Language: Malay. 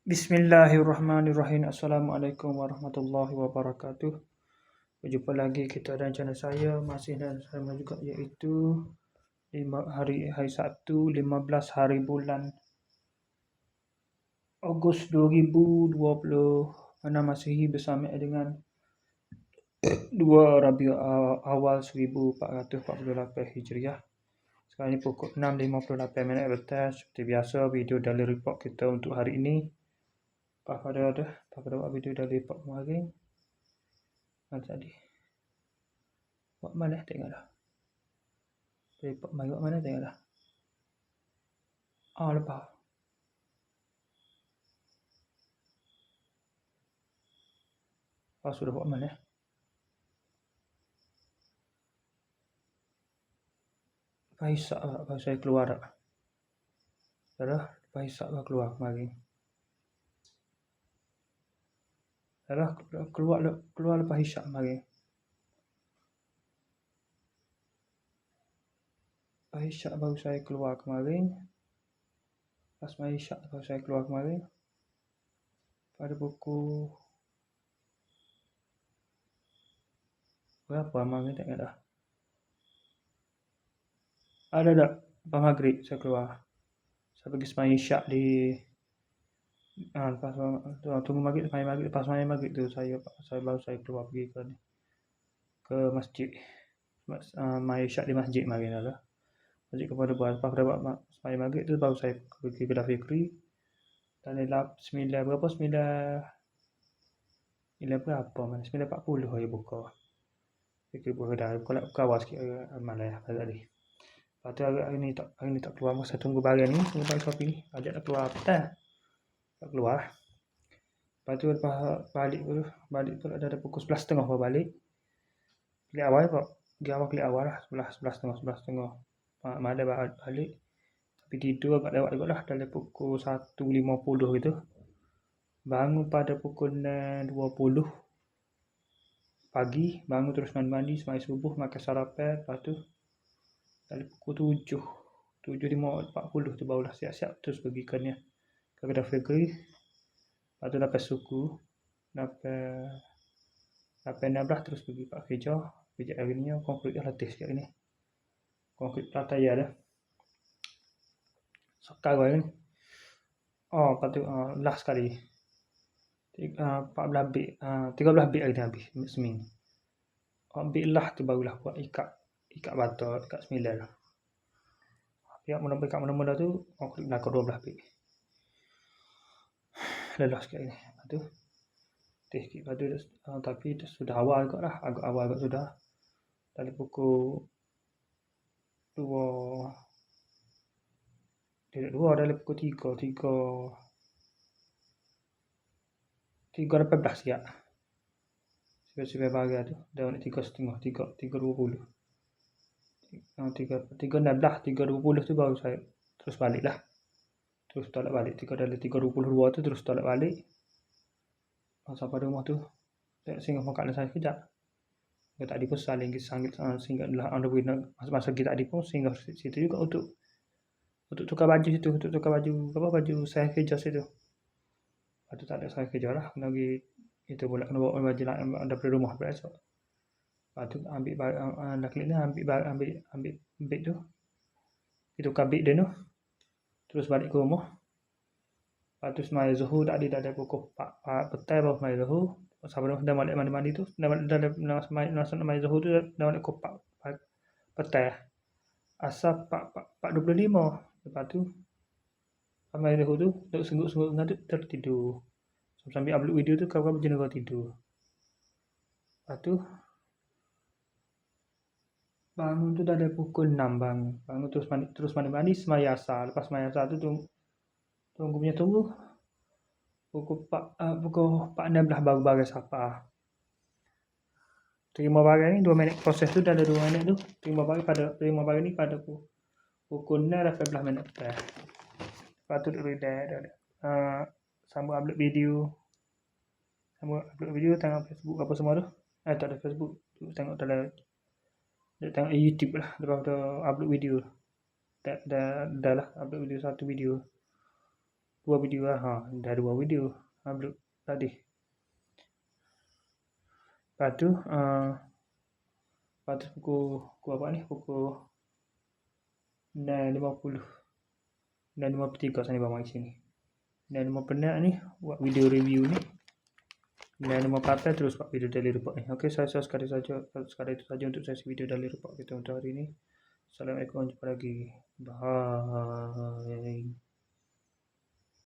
Bismillahirrahmanirrahim. Assalamualaikum warahmatullahi wabarakatuh. Berjumpa lagi kita dan channel saya masih dan sama juga iaitu hari Sabtu 15 hari bulan Ogos 2020 Masehi bersama dengan 2 Rabiul Awal 1448 Hijriah. Sekarang ini pukul 6.58 petang. Seperti biasa, video dari report kita untuk hari ini. Pada video dari report kemarin. Tadi. Buat mana tengok dah. Report mai buat mana tengok dah. Lepas. Sudah buat mana? Lepas saya keluar tak? Dah. Lepas keluar kemarin. Dah. Keluar lepas Isyak kemarin. Lepas Isyak baru saya keluar kemarin. Lepas mai Isyak baru saya keluar kemarin. Pada pukul berapa kemarin tengok dah. Ada tak? Lepas maghrib saya keluar. Saya pergi semai Isyak di lepas tunggu maghrib, semai maghrib. Lepas semai maghrib tu saya baru keluar pergi ke masjid. Mai Isyak di masjid kemarin dah. Masjid kepada buat. Lepas dah buat semai maghrib tu baru saya pergi ke Fikri. Dan 9 berapa? 9 berapa mana? 9.40 saya buka. Fikri buka dah. Buka awal sikit malam tadi. Lepas tu hari ni tak keluar. Masa tunggu barang ni, tunggu barang Shopee ni. Ajak nak keluar apa dah. Tak keluar. Lepas tu lepas balik tu ada pukul 11.30 baru balik. Klik awal kok. Klik awal lah. 11.30. Malam balik. Tapi tidur agak lewat juga lah. Dalam pukul 1.50 gitu. Bangun pada pukul 6.20 pagi. Bangun terus mandi, semai subuh, makan sarapan. Lepas tu dalam pukul 7.40 tu barulah siap-siap terus pergi ke kedai Fikri. Lepas tu dapat suku. Dapat 16 terus pergi Pak kerja hari ni. Konkret dah latih sikit hari ni. Konkret pelataya dah. Sekarang hari ni. Lepas tu last sekali. 13 bit hari ni habis seminggu. Bit lah tu barulah buat ikat batok, ikat 9 lah. Yang mula-mula tu konkret belakang 12 bit. Lelah sikit hari ni. Lepas tu sikit. Lepas tu tapi sudah awal kot lah. Agak awal kot sudah. Dari pukul 2 dari pukul 3.18 siap. Sebab pagi tu dah nak 3.30, 3.20. 3.16, 3.20 tu baru saya terus balik lah. Terus tolak balik. 3.22 tu terus tolak balik. Sampai rumah tu singgah makan saya sekejap. Kita tadi pun singgah masa kita tadi pun singgah situ juga untuk tukar baju situ. Untuk tukar baju baju saya kerja situ. Lepas tu tak ada saya kerja lah. Kena pergi itu pula. Kena bawa baju lah daripada rumah pula esok. Lepas tu ambil klik ni ambil beg tu. Kita tukar beg dia tu. Terus balik ke rumah. Lepas tu semai Zuhur tadi dah ada pukul 4 petang baru semai Zuhur. Sampai dah balik mandi tu. Dah semai Zuhur tu dah balik pukul 4 petang. Asal 4.25. Lepas tu semai Zuhur tu duduk sengguk-sengguk dengan tu tertidur. Sambil upload video tu kau berjenis kau tidur. Lepas tu bangun tu dah ada pukul 6 bangun terus mandi semai asar. Lepas semai asar tu tunggu pukul 4.16 baru barang siapa. Terima barang ni 2 minit proses tu dah ada 2 minit tu. Terima barang ni pada pukul 6.18 minit. Lepas tu duduk dah sambung upload video. Tengok Facebook apa semua tu. Tak ada Facebook. Tengok YouTube lah. Lepas tu upload video. Dah lah upload video satu video. 2 video lah. Dah 2 video upload tadi. Lepas tu pukul apa ni? Pukul 9.50. 9.53 sana bang isi ni. 9.5 penat ni buat video review ni. 9.54 terus buat video daily report ni. Okey, saya sekadar itu saja untuk sesi video daily report kita untuk hari ini. Assalamualaikum, jumpa lagi. Bye.